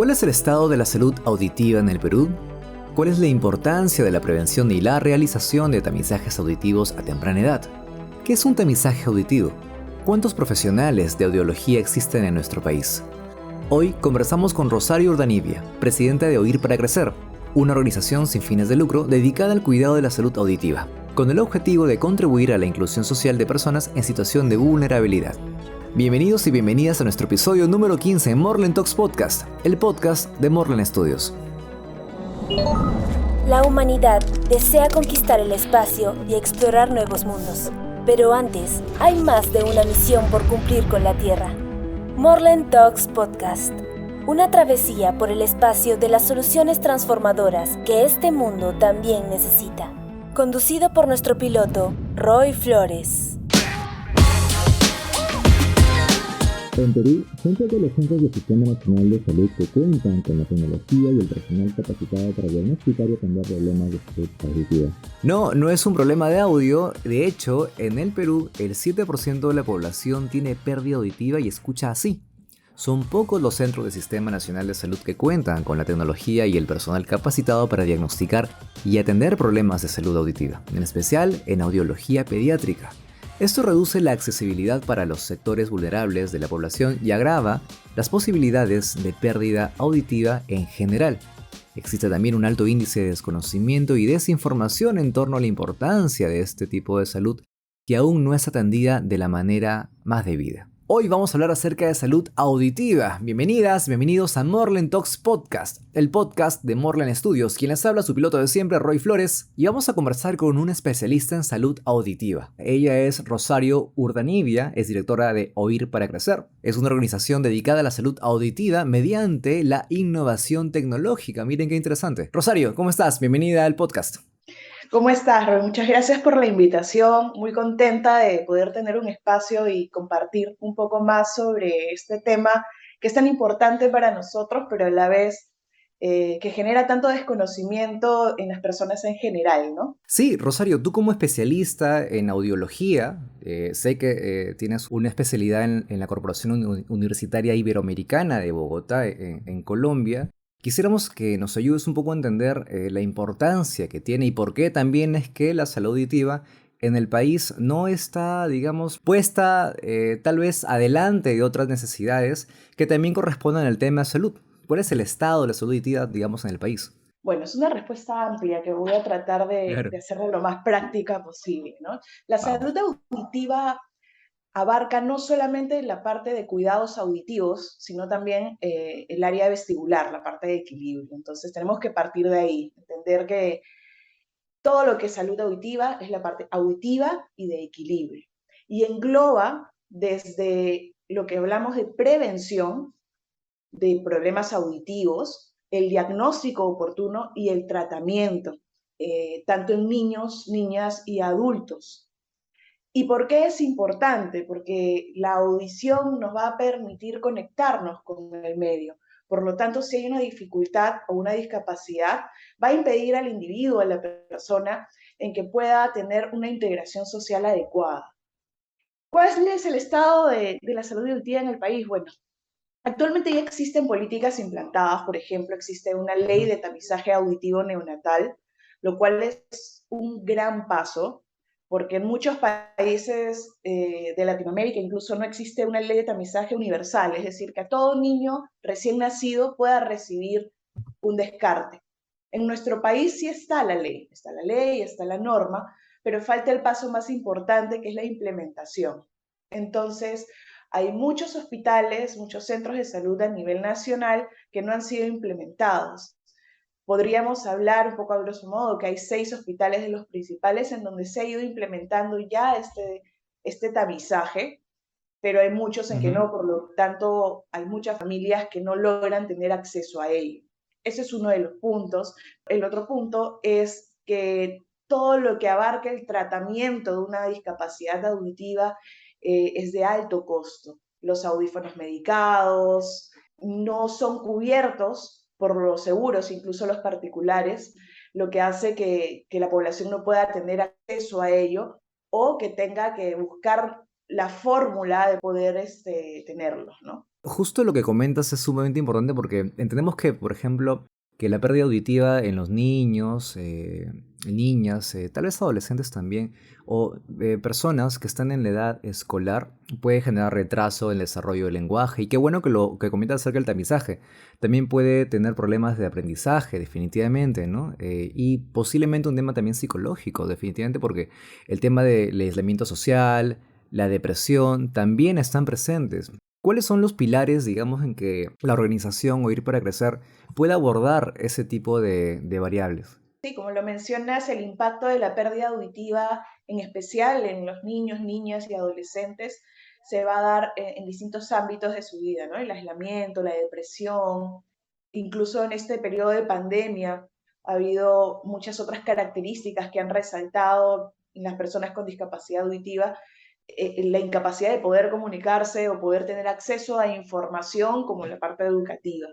¿Cuál es el estado de la salud auditiva en el Perú? ¿Cuál es la importancia de la prevención y la realización de tamizajes auditivos a temprana edad? ¿Qué es un tamizaje auditivo? ¿Cuántos profesionales de audiología existen en nuestro país? Hoy conversamos con Rosario Urdanibia, presidenta de Oír para Crecer, una organización sin fines de lucro dedicada al cuidado de la salud auditiva, con el objetivo de contribuir a la inclusión social de personas en situación de vulnerabilidad. Bienvenidos y bienvenidas a nuestro episodio número 15 en Morlen Talks Podcast, el podcast de Morlen Studios. La humanidad desea conquistar el espacio y explorar nuevos mundos. Pero antes, hay más de una misión por cumplir con la Tierra. Morlen Talks Podcast. Una travesía por el espacio de las soluciones transformadoras que este mundo también necesita. Conducido por nuestro piloto, Roy Flores. En Perú, son pocos los centros del Sistema Nacional de Salud que cuentan con la tecnología y el personal capacitado para diagnosticar y atender problemas de salud auditiva. No es un problema de audio. De hecho, en el Perú, el 7% de la población tiene pérdida auditiva y escucha así. Son pocos los centros del Sistema Nacional de Salud que cuentan con la tecnología y el personal capacitado para diagnosticar y atender problemas de salud auditiva, en especial en audiología pediátrica. Esto reduce la accesibilidad para los sectores vulnerables de la población y agrava las posibilidades de pérdida auditiva en general. Existe también un alto índice de desconocimiento y desinformación en torno a la importancia de este tipo de salud que aún no es atendida de la manera más debida. Hoy vamos a hablar acerca de salud auditiva. Bienvenidas, bienvenidos a Morlen Talks Podcast, el podcast de Morlen Studios. Quien les habla, su piloto de siempre, Roy Flores, y vamos a conversar con una especialista en salud auditiva. Ella es Rosario Urdanibia, es directora de Oír para Crecer. Es una organización dedicada a la salud auditiva mediante la innovación tecnológica. Miren qué interesante. Rosario, ¿cómo estás? Bienvenida al podcast. ¿Cómo estás, Roy? Muchas gracias por la invitación. Muy contenta de poder tener un espacio y compartir un poco más sobre este tema que es tan importante para nosotros, pero a la vez que genera tanto desconocimiento en las personas en general, ¿no? Sí, Rosario, tú como especialista en audiología, sé que tienes una especialidad en la Corporación Universitaria Iberoamericana de Bogotá, en Colombia. Quisiéramos que nos ayudes un poco a entender la importancia que tiene y por qué también es que la salud auditiva en el país no está, digamos, puesta tal vez adelante de otras necesidades que también corresponden al tema de salud. ¿Cuál es el estado de la salud auditiva, digamos, en el país? Bueno, es una respuesta amplia que voy a tratar de hacerla lo más práctica posible, ¿no? La salud auditiva abarca no solamente la parte de cuidados auditivos, sino también el área vestibular, la parte de equilibrio. Entonces tenemos que partir de ahí, entender que todo lo que es salud auditiva es la parte auditiva y de equilibrio. Y engloba desde lo que hablamos de prevención de problemas auditivos, el diagnóstico oportuno y el tratamiento, tanto en niños, niñas y adultos. ¿Y por qué es importante? Porque la audición nos va a permitir conectarnos con el medio. Por lo tanto, si hay una dificultad o una discapacidad, va a impedir al individuo, a la persona, en que pueda tener una integración social adecuada. ¿Cuál es el estado de la salud auditiva en el país? Bueno, actualmente ya existen políticas implantadas. Por ejemplo, existe una ley de tamizaje auditivo neonatal, lo cual es un gran paso, porque en muchos países de Latinoamérica incluso no existe una ley de tamizaje universal, es decir, que a todo niño recién nacido pueda recibir un descarte. En nuestro país sí está la ley, está la norma, pero falta el paso más importante, que es la implementación. Entonces, hay muchos hospitales, muchos centros de salud a nivel nacional que no han sido implementados. Podríamos hablar un poco a grosso modo que hay 6 hospitales de los principales en donde se ha ido implementando ya este tamizaje, pero hay muchos en que no, por lo tanto hay muchas familias que no logran tener acceso a ello. Ese es uno de los puntos. El otro punto es que todo lo que abarca el tratamiento de una discapacidad auditiva es de alto costo. Los audífonos medicados no son cubiertos por los seguros, incluso los particulares, lo que hace que la población no pueda tener acceso a ello o que tenga que buscar la fórmula de poder tenerlos, ¿no? Justo lo que comentas es sumamente importante porque entendemos que, por ejemplo, que la pérdida auditiva en los niños, niñas, tal vez adolescentes también, o personas que están en la edad escolar, puede generar retraso en el desarrollo del lenguaje. Y qué bueno que lo que comentas acerca del tamizaje. También puede tener problemas de aprendizaje, definitivamente, ¿no? Y posiblemente un tema también psicológico, definitivamente, porque el tema del aislamiento social, la depresión, también están presentes. ¿Cuáles son los pilares, digamos, en que la organización o Ir para Crecer puede abordar ese tipo de variables? Sí, como lo mencionas, el impacto de la pérdida auditiva, en especial en los niños, niñas y adolescentes, se va a dar en distintos ámbitos de su vida, ¿no? El aislamiento, la depresión, incluso en este periodo de pandemia ha habido muchas otras características que han resaltado en las personas con discapacidad auditiva, la incapacidad de poder comunicarse o poder tener acceso a información como la parte educativa.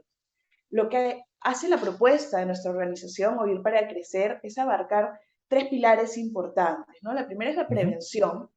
Lo que hace la propuesta de nuestra organización Oír para Crecer es abarcar tres pilares importantes, ¿no? La primera es la Ujú. prevención,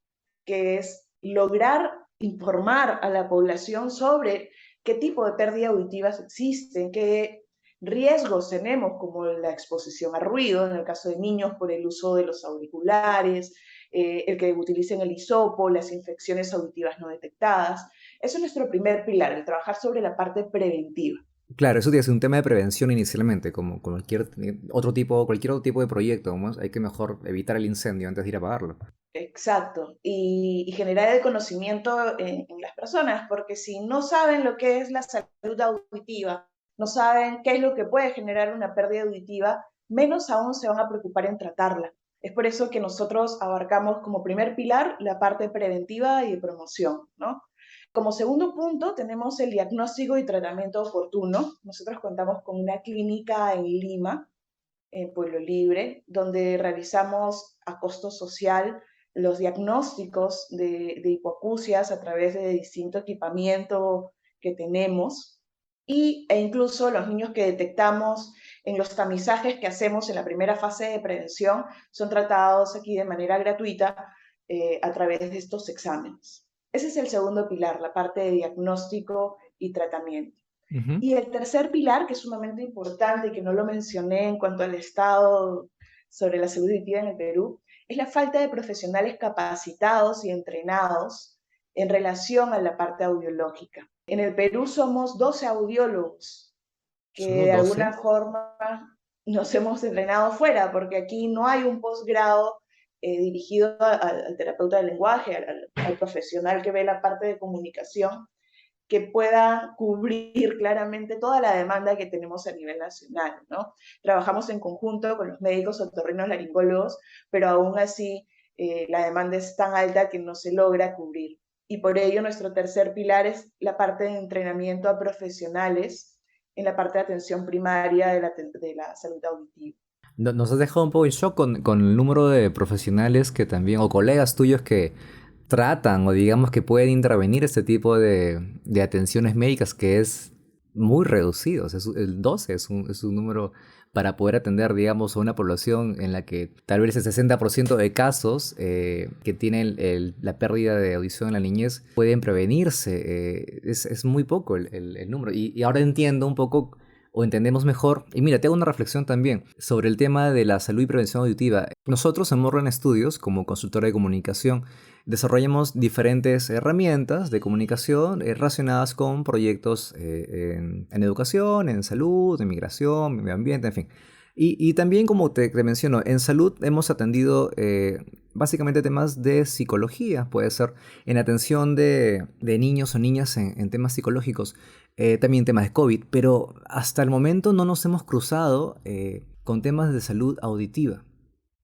que es lograr informar a la población sobre qué tipo de pérdidas auditivas existen, qué riesgos tenemos, como la exposición a ruido, en el caso de niños por el uso de los auriculares, el que utilicen el hisopo, las infecciones auditivas no detectadas. Eso es nuestro primer pilar, el trabajar sobre la parte preventiva. Claro, eso tiene que ser un tema de prevención inicialmente, como cualquier otro tipo de proyecto, ¿no? Hay que mejor evitar el incendio antes de ir a apagarlo. Exacto, y generar el conocimiento en las personas, porque si no saben lo que es la salud auditiva, no saben qué es lo que puede generar una pérdida auditiva, menos aún se van a preocupar en tratarla. Es por eso que nosotros abarcamos como primer pilar la parte preventiva y de promoción, ¿no? Como segundo punto tenemos el diagnóstico y tratamiento oportuno. Nosotros contamos con una clínica en Lima, en Pueblo Libre, donde realizamos a costo social los diagnósticos de hipoacusias a través de distinto equipamiento que tenemos e incluso los niños que detectamos en los tamizajes que hacemos en la primera fase de prevención son tratados aquí de manera gratuita a través de estos exámenes. Ese es el segundo pilar, la parte de diagnóstico y tratamiento. Ujú. Y el tercer pilar, que es sumamente importante y que no lo mencioné en cuanto al estado sobre la salud auditiva en el Perú, es la falta de profesionales capacitados y entrenados en relación a la parte audiológica. En el Perú somos 12 audiólogos que ¿Solo de 12? alguna forma nos hemos entrenado fuera, porque aquí no hay un posgrado dirigido al terapeuta del lenguaje, al profesional que ve la parte de comunicación, que pueda cubrir claramente toda la demanda que tenemos a nivel nacional, ¿no? Trabajamos en conjunto con los médicos otorrinos laringólogos, pero aún así la demanda es tan alta que no se logra cubrir. Y por ello nuestro tercer pilar es la parte de entrenamiento a profesionales en la parte de atención primaria de la salud auditiva. Nos has dejado un poco en shock con el número de profesionales que también, o colegas tuyos que tratan o digamos que pueden intervenir este tipo de atenciones médicas que es muy reducido. O sea, el 12 es un número para poder atender, digamos, a una población en la que tal vez el 60% de casos que tienen la pérdida de audición en la niñez pueden prevenirse. Es muy poco el número. Y ahora entiendo un poco o entendemos mejor. Y mira, te hago una reflexión también sobre el tema de la salud y prevención auditiva. Nosotros en Morren Studios, como consultora de comunicación, desarrollamos diferentes herramientas de comunicación relacionadas con proyectos en educación, en salud, en migración, medio ambiente, en fin. Y también, como te menciono, en salud hemos atendido básicamente temas de psicología, puede ser en atención de niños o niñas en temas psicológicos, también temas de COVID, pero hasta el momento no nos hemos cruzado con temas de salud auditiva.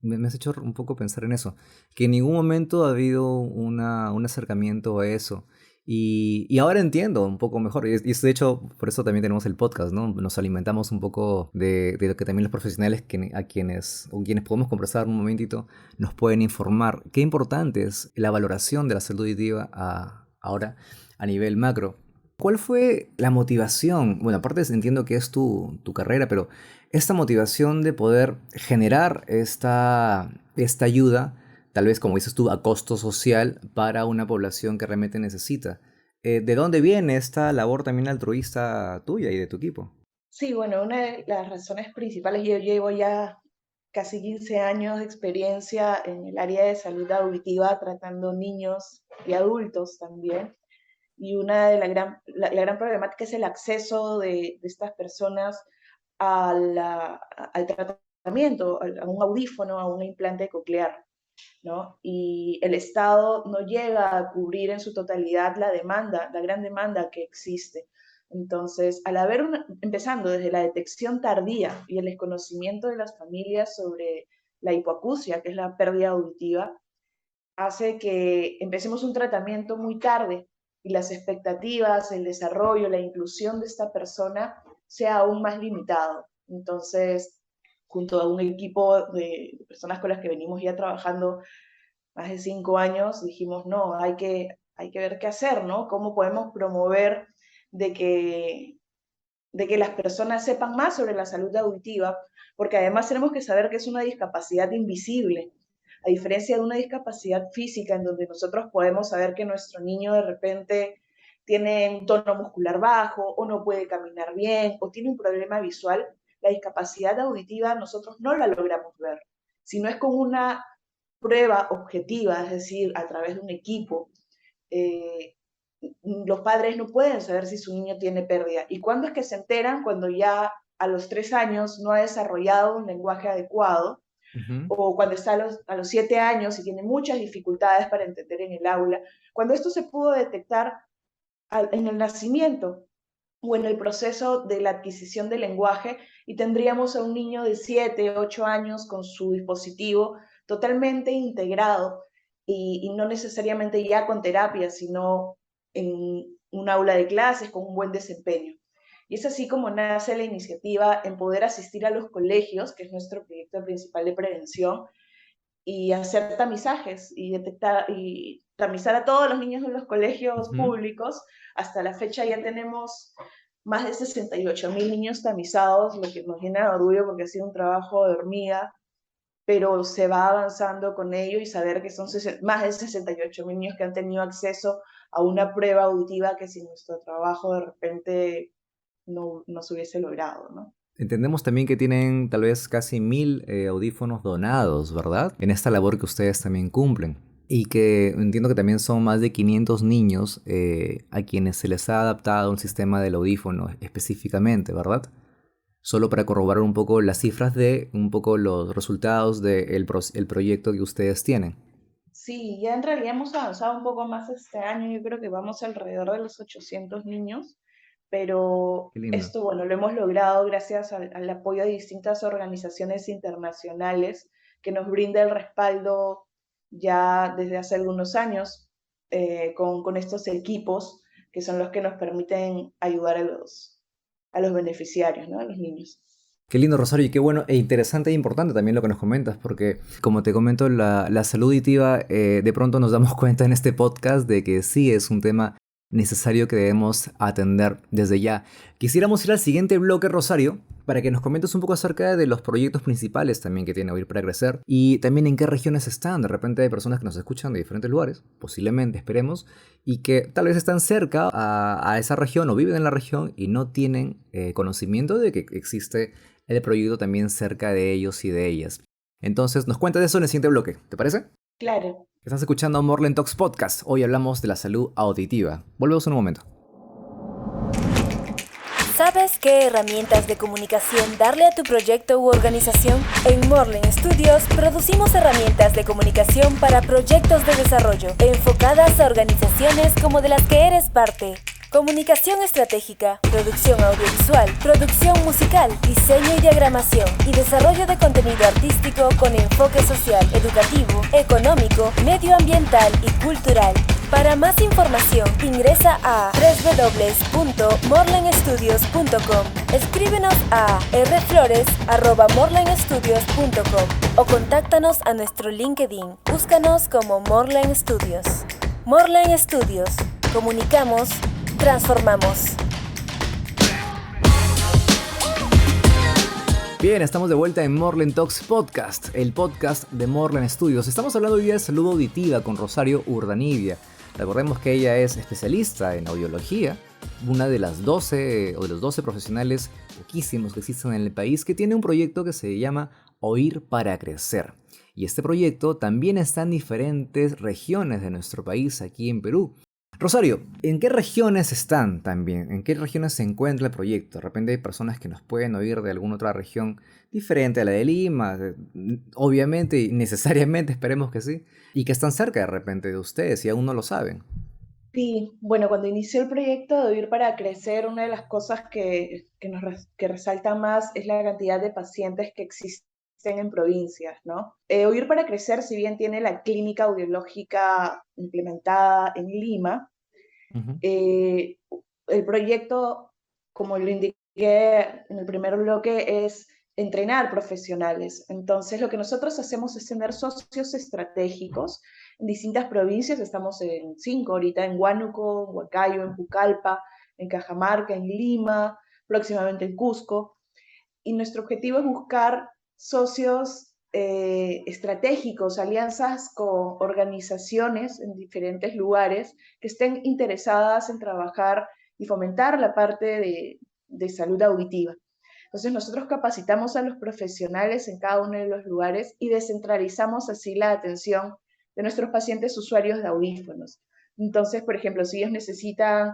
Me has hecho un poco pensar en eso, que en ningún momento ha habido un acercamiento a eso. Y ahora entiendo un poco mejor. Y de hecho, por eso también tenemos el podcast, ¿no? Nos alimentamos un poco de lo que también los profesionales o quienes podemos conversar un momentito nos pueden informar. Qué importante es la valoración de la salud auditiva ahora a nivel macro. ¿Cuál fue la motivación? Bueno, aparte entiendo que es tu carrera, pero esta motivación de poder generar esta ayuda, tal vez como dices tú, a costo social para una población que realmente necesita. ¿De dónde viene esta labor también altruista tuya y de tu equipo? Sí, bueno, una de las razones principales, yo llevo ya casi 15 años de experiencia en el área de salud auditiva, tratando niños y adultos también. Y una de la gran problemática es el acceso de estas personas al tratamiento, a un audífono, a un implante coclear, ¿no? Y el Estado no llega a cubrir en su totalidad la demanda, la gran demanda que existe. Entonces, al empezando desde la detección tardía y el desconocimiento de las familias sobre la hipoacusia, que es la pérdida auditiva, hace que empecemos un tratamiento muy tarde y las expectativas, el desarrollo, la inclusión de esta persona sea aún más limitado. Entonces, junto a un equipo de personas con las que venimos ya trabajando más de 5 años, dijimos, no, hay que ver qué hacer, ¿no? ¿Cómo podemos promover de que las personas sepan más sobre la salud auditiva? Porque además tenemos que saber que es una discapacidad invisible, a diferencia de una discapacidad física en donde nosotros podemos saber que nuestro niño de repente tiene un tono muscular bajo o no puede caminar bien o tiene un problema visual. La discapacidad auditiva nosotros no la logramos ver, sino es con una prueba objetiva, es decir, a través de un equipo. eh, los padres no pueden saber si su niño tiene pérdida. ¿Y cuándo es que se enteran? Cuando ya a los 3 años no ha desarrollado un lenguaje adecuado, Ujú. o cuando está a los 7 años y tiene muchas dificultades para entender en el aula. Cuando esto se pudo detectar en el nacimiento o en el proceso de la adquisición del lenguaje, y tendríamos a un niño de 7, 8 años con su dispositivo totalmente integrado y no necesariamente ya con terapia, sino en un aula de clases con un buen desempeño. Y es así como nace la iniciativa en poder asistir a los colegios, que es nuestro proyecto principal de prevención, y hacer tamizajes y detectar y tamizar a todos los niños en los colegios Ujú. públicos. Hasta la fecha ya tenemos más de 68.000 niños tamizados, lo que nos llena de orgullo porque ha sido un trabajo de hormiga, pero se va avanzando con ello y saber que son más de 68.000 niños que han tenido acceso a una prueba auditiva que sin nuestro trabajo de repente no se hubiese logrado, ¿no? Entendemos también que tienen tal vez casi 1000 audífonos donados, ¿verdad? En esta labor que ustedes también cumplen. Y que entiendo que también son más de 500 niños a quienes se les ha adaptado un sistema del audífono específicamente, ¿verdad? Solo para corroborar un poco las cifras de un poco los resultados del el proyecto que ustedes tienen. Sí, ya en realidad hemos avanzado un poco más este año, yo creo que vamos alrededor de los 800 niños, pero Qué lindo. esto, bueno, lo hemos logrado gracias al apoyo de distintas organizaciones internacionales que nos brinda el respaldo ya desde hace algunos años con estos equipos que son los que nos permiten ayudar a los beneficiarios, ¿no? A los niños. Qué lindo, Rosario, y qué bueno e interesante e importante también lo que nos comentas, porque como te comento, la salud auditiva, de pronto nos damos cuenta en este podcast de que sí es un tema necesario que debemos atender desde ya. Quisiéramos ir al siguiente bloque, Rosario, para que nos comentes un poco acerca de los proyectos principales también que tiene Oír para Crecer y también en qué regiones están. De repente hay personas que nos escuchan de diferentes lugares, posiblemente, esperemos, y que tal vez están cerca a esa región o viven en la región y no tienen conocimiento de que existe el proyecto también cerca de ellos y de ellas. Entonces, nos cuentas de eso en el siguiente bloque, ¿te parece? Claro. Estás escuchando Morlen Talks Podcast. Hoy hablamos de la salud auditiva. Volvemos en un momento. ¿Sabes qué herramientas de comunicación darle a tu proyecto u organización? En Morlen Studios producimos herramientas de comunicación para proyectos de desarrollo, enfocadas a organizaciones como de las que eres parte. Comunicación estratégica, producción audiovisual, producción musical, diseño y diagramación, y desarrollo de contenido artístico con enfoque social, educativo, económico, medioambiental y cultural. Para más información, ingresa a www.morlenstudios.com. Escríbenos a rflores@morlenstudios.com o contáctanos a nuestro LinkedIn. Búscanos como Morlen Studios. Morlen Studios. Comunicamos, transformamos. Bien, estamos de vuelta en Morlen Talks Podcast, el podcast de Morlen Studios. Estamos hablando hoy día de salud auditiva con Rosario Urdanibia. Recordemos que ella es especialista en audiología, una de las 12 o de los 12 profesionales poquísimos que existen en el país, que tiene un proyecto que se llama Oír para Crecer. Y este proyecto también está en diferentes regiones de nuestro país, aquí en Perú. Rosario, ¿en qué regiones están también? ¿En qué regiones se encuentra el proyecto? De repente hay personas que nos pueden oír de alguna otra región diferente a la de Lima, obviamente y necesariamente esperemos que sí, y que están cerca de repente de ustedes y aún no lo saben. Sí, bueno, cuando inició el proyecto de Oír para Crecer, una de las cosas que resalta más es la cantidad de pacientes que existen en provincias, ¿no? Oír para Crecer, si bien tiene la clínica audiológica implementada en Lima, Ujú. eh, el proyecto, como lo indiqué en el primer bloque, es entrenar profesionales. Entonces, lo que nosotros hacemos es tener socios estratégicos en distintas provincias. Estamos en 5 ahorita, en Huánuco, en Huancayo, en Pucallpa, en Cajamarca, en Lima, próximamente en Cusco. Y nuestro objetivo es buscar socios estratégicos, alianzas con organizaciones en diferentes lugares que estén interesadas en trabajar y fomentar la parte de salud auditiva. Entonces nosotros capacitamos a los profesionales en cada uno de los lugares y descentralizamos así la atención de nuestros pacientes usuarios de audífonos. Entonces, por ejemplo, si ellos necesitan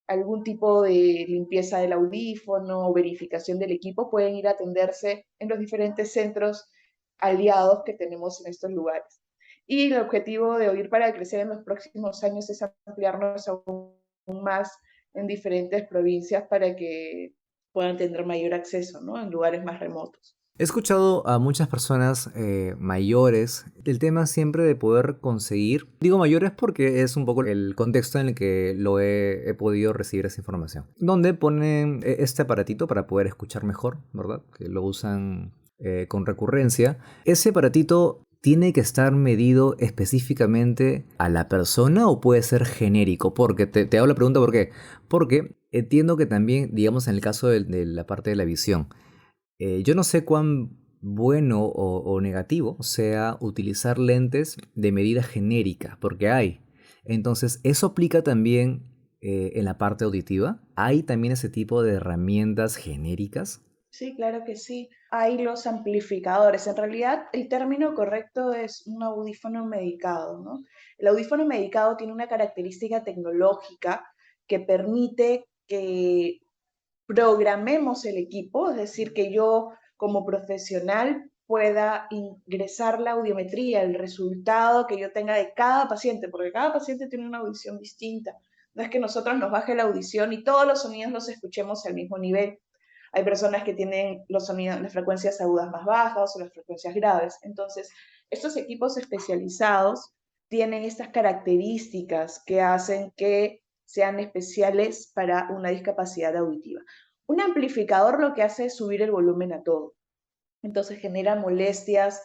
algún tipo de limpieza del audífono o verificación del equipo, pueden ir a atenderse en los diferentes centros aliados que tenemos en estos lugares. Y el objetivo de Oír para Crecer en los próximos años es ampliarnos aún más en diferentes provincias para que puedan tener mayor acceso, ¿no? En lugares más remotos. He escuchado a muchas personas mayores el tema siempre de poder conseguir, digo mayores porque es un poco el contexto en el que he podido recibir esa información, donde ponen este aparatito para poder escuchar mejor, ¿verdad? Que lo usan con recurrencia. Ese aparatito tiene que estar medido específicamente a la persona o puede ser genérico, porque te hago la pregunta ¿por qué? Porque entiendo que también, digamos en el caso de la parte de la visión, yo no sé cuán bueno o negativo sea utilizar lentes de medida genérica, porque hay. Entonces, ¿eso aplica también en la parte auditiva? ¿Hay también ese tipo de herramientas genéricas? Sí, claro que sí. Hay los amplificadores. En realidad, el término correcto es un audífono medicado, ¿no? El audífono medicado tiene una característica tecnológica que permite que programemos el equipo, es decir, que yo como profesional pueda ingresar la audiometría, el resultado que yo tenga de cada paciente, porque cada paciente tiene una audición distinta. No es que nosotros nos baje la audición y todos los sonidos los escuchemos al mismo nivel. Hay personas que tienen los sonidos, las frecuencias agudas más bajas o las frecuencias graves. Entonces, estos equipos especializados tienen estas características que hacen que sean especiales para una discapacidad auditiva. Un amplificador lo que hace es subir el volumen a todo. Entonces genera molestias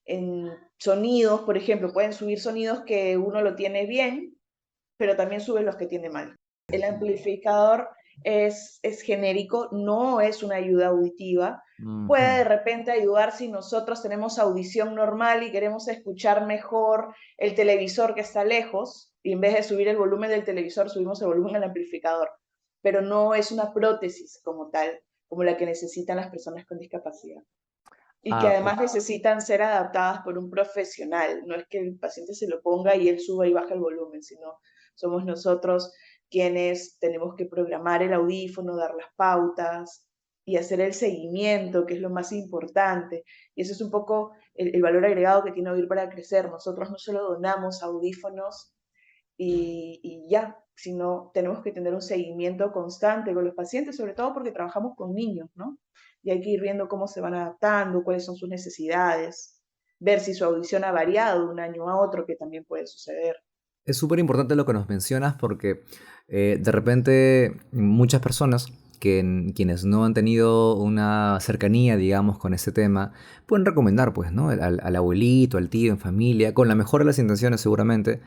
en sonidos, por ejemplo, pueden subir sonidos que uno lo tiene bien, pero también sube los que tiene mal. El amplificador es genérico, no es una ayuda auditiva. Puede de Ujú. repente ayudar si nosotros tenemos audición normal y queremos escuchar mejor el televisor que está lejos, y en vez de subir el volumen del televisor, subimos el volumen del amplificador. Pero no es una prótesis como tal, como la que necesitan las personas con discapacidad. Y que Ah, además necesitan ser adaptadas por un profesional. No es que el paciente se lo ponga y él suba y baja el volumen, sino somos nosotros quienes tenemos que programar el audífono, dar las pautas y hacer el seguimiento, que es lo más importante. Y eso es un poco el valor agregado que tiene Oír para Crecer. Nosotros no solo donamos audífonos y ya, sino tenemos que tener un seguimiento constante con los pacientes, sobre todo porque trabajamos con niños, ¿no? Y hay que ir viendo cómo se van adaptando, cuáles son sus necesidades, ver si su audición ha variado de un año a otro, que también puede suceder. es súper importante lo que nos mencionas porque de repente muchas personas quienes no han tenido una cercanía, digamos, con ese tema, pueden recomendar, pues, ¿no? Al abuelito, al tío, en familia, con la mejor de las intenciones seguramente,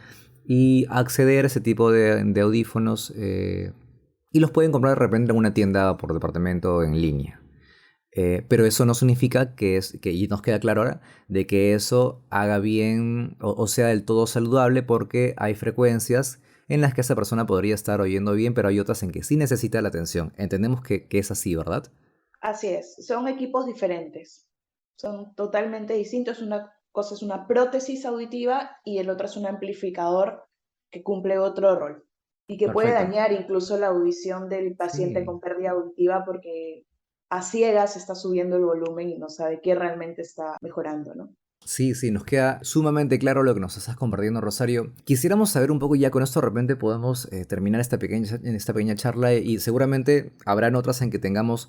y acceder a ese tipo de audífonos y los pueden comprar de repente en una tienda por departamento en línea. Pero eso no significa y nos queda claro ahora, de que eso haga bien o sea del todo saludable, porque hay frecuencias en las que esa persona podría estar oyendo bien, pero hay otras en que sí necesita la atención. Entendemos que es así, ¿verdad? Así es, son equipos diferentes, son totalmente distintos. Una cosa es una prótesis auditiva y el otro es un amplificador que cumple otro rol y que puede Perfecto. dañar incluso la audición del paciente Sí. con pérdida auditiva porque a ciegas está subiendo el volumen y no sabe qué realmente está mejorando, ¿no? Sí, sí, nos queda sumamente claro lo que nos estás compartiendo, Rosario. Quisiéramos saber un poco, ya con esto de repente podemos terminar en esta pequeña charla, y seguramente habrán otras en que tengamos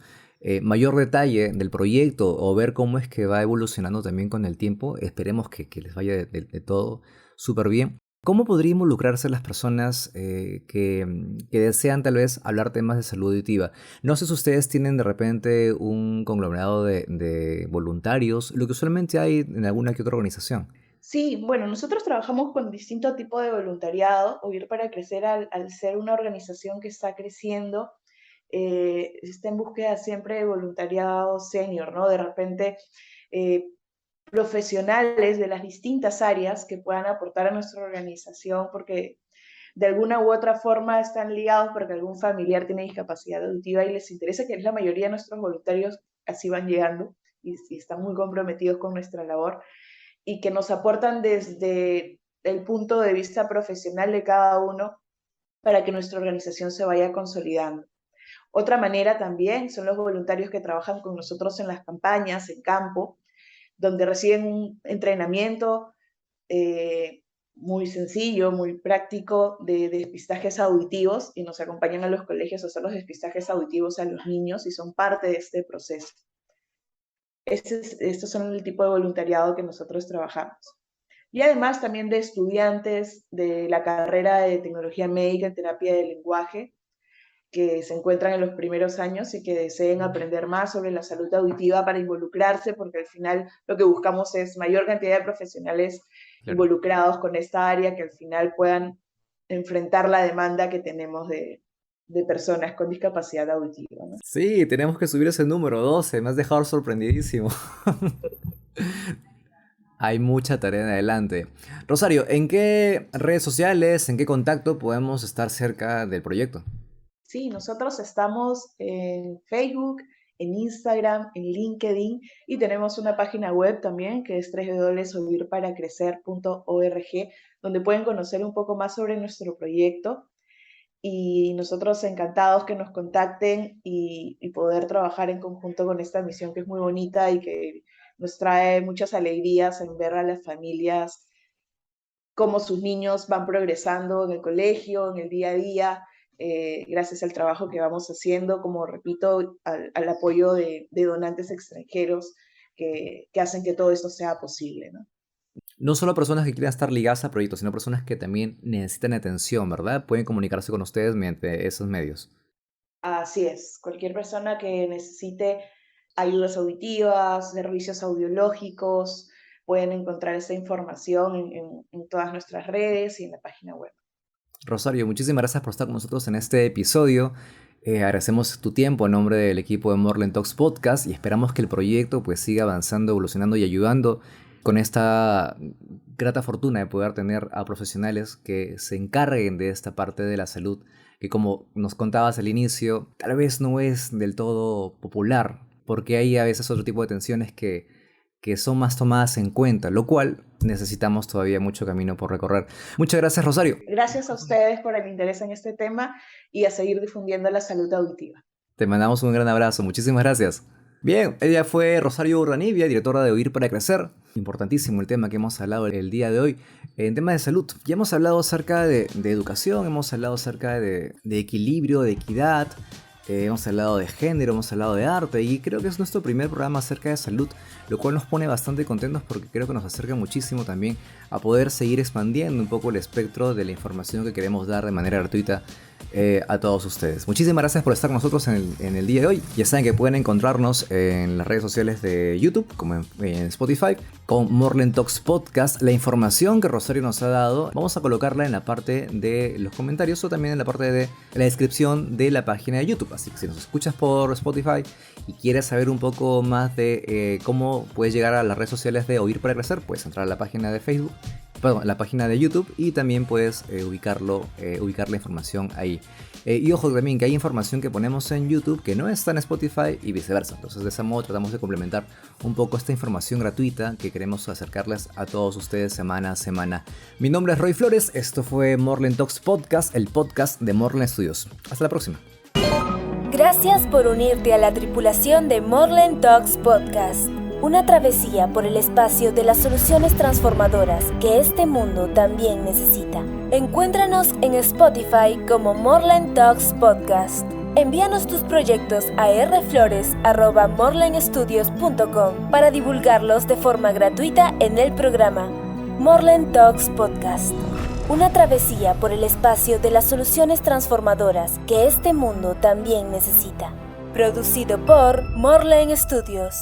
mayor detalle del proyecto o ver cómo es que va evolucionando también con el tiempo. Esperemos que les vaya de todo súper bien. ¿Cómo podría involucrarse las personas que desean tal vez hablar temas de salud auditiva? No sé si ustedes tienen de repente un conglomerado de voluntarios, lo que usualmente hay en alguna que otra organización. Sí, bueno, nosotros trabajamos con distinto tipo de voluntariado. Oír para Crecer, al ser una organización que está creciendo, está en búsqueda siempre de voluntariado senior, ¿no? De repente, eh, profesionales de las distintas áreas que puedan aportar a nuestra organización, porque de alguna u otra forma están ligados porque algún familiar tiene discapacidad auditiva y les interesa, que es la mayoría de nuestros voluntarios así van llegando y están muy comprometidos con nuestra labor y que nos aportan desde el punto de vista profesional de cada uno para que nuestra organización se vaya consolidando. Otra manera también son los voluntarios que trabajan con nosotros en las campañas, en campo, donde reciben un entrenamiento eh, muy sencillo, muy práctico de despistajes auditivos y nos acompañan a los colegios a hacer los despistajes auditivos a los niños y son parte de este proceso. Estos son el tipo de voluntariado que nosotros trabajamos. Y además también de estudiantes de la carrera de tecnología médica en terapia del lenguaje, que se encuentran en los primeros años y que deseen aprender más sobre la salud auditiva para involucrarse, porque al final lo que buscamos es mayor cantidad de profesionales Claro. involucrados con esta área que al final puedan enfrentar la demanda que tenemos de personas con discapacidad auditiva, ¿no? Sí, tenemos que subir ese número 12. Me has dejado sorprendidísimo. Hay mucha tarea en adelante. Rosario, ¿en qué redes sociales, en qué contacto podemos estar cerca del proyecto? Sí, nosotros estamos en Facebook, en Instagram, en LinkedIn y tenemos una página web también que es www.oírparacrecer.org, donde pueden conocer un poco más sobre nuestro proyecto y nosotros encantados que nos contacten y poder trabajar en conjunto con esta misión que es muy bonita y que nos trae muchas alegrías en ver a las familias cómo sus niños van progresando en el colegio, en el día a día, gracias al trabajo que vamos haciendo, como repito, al apoyo de donantes extranjeros que hacen que todo esto sea posible, ¿no? No solo personas que quieran estar ligadas a proyectos, sino personas que también necesitan atención, ¿verdad? Pueden comunicarse con ustedes mediante esos medios. Así es, cualquier persona que necesite ayudas auditivas, servicios audiológicos, pueden encontrar esta información en todas nuestras redes y en la página web. Rosario, muchísimas gracias por estar con nosotros en este episodio. Agradecemos tu tiempo en nombre del equipo de Morland Talks Podcast y esperamos que el proyecto pues siga avanzando, evolucionando y ayudando con esta grata fortuna de poder tener a profesionales que se encarguen de esta parte de la salud, que como nos contabas al inicio, tal vez no es del todo popular, porque hay a veces otro tipo de tensiones que son más tomadas en cuenta, lo cual necesitamos todavía mucho camino por recorrer. Muchas gracias, Rosario. Gracias a ustedes por el interés en este tema y a seguir difundiendo la salud auditiva. Te mandamos un gran abrazo. Muchísimas gracias. Bien, ella fue Rosario Urdanibia, directora de Oír para Crecer. Importantísimo el tema que hemos hablado el día de hoy. En tema de salud, ya hemos hablado acerca de educación, hemos hablado acerca de equilibrio, de equidad, hemos hablado de género, hemos hablado de arte y creo que es nuestro primer programa acerca de salud, lo cual nos pone bastante contentos porque creo que nos acerca muchísimo también a poder seguir expandiendo un poco el espectro de la información que queremos dar de manera gratuita a todos ustedes. Muchísimas gracias por estar con nosotros en el día de hoy. Ya saben que pueden encontrarnos en las redes sociales de YouTube, como en Spotify, con Morland Talks Podcast. La información que Rosario nos ha dado, vamos a colocarla en la parte de los comentarios o también en la parte de la descripción de la página de YouTube. Así que si nos escuchas por Spotify y quieres saber un poco más de cómo puedes llegar a las redes sociales de Oír para Crecer, puedes entrar a la página de Facebook, la página de YouTube, y también puedes ubicar la información ahí. Y ojo también que hay información que ponemos en YouTube que no está en Spotify y viceversa. Entonces de ese modo tratamos de complementar un poco esta información gratuita que queremos acercarles a todos ustedes semana a semana. Mi nombre es Roy Flores, esto fue Morland Talks Podcast, el podcast de Morland Studios. Hasta la próxima. Gracias por unirte a la tripulación de Morland Talks Podcast. Una travesía por el espacio de las soluciones transformadoras que este mundo también necesita. Encuéntranos en Spotify como Morland Talks Podcast. Envíanos tus proyectos a rflores@morlandstudios.com para divulgarlos de forma gratuita en el programa Morland Talks Podcast. Una travesía por el espacio de las soluciones transformadoras que este mundo también necesita. Producido por Morland Studios.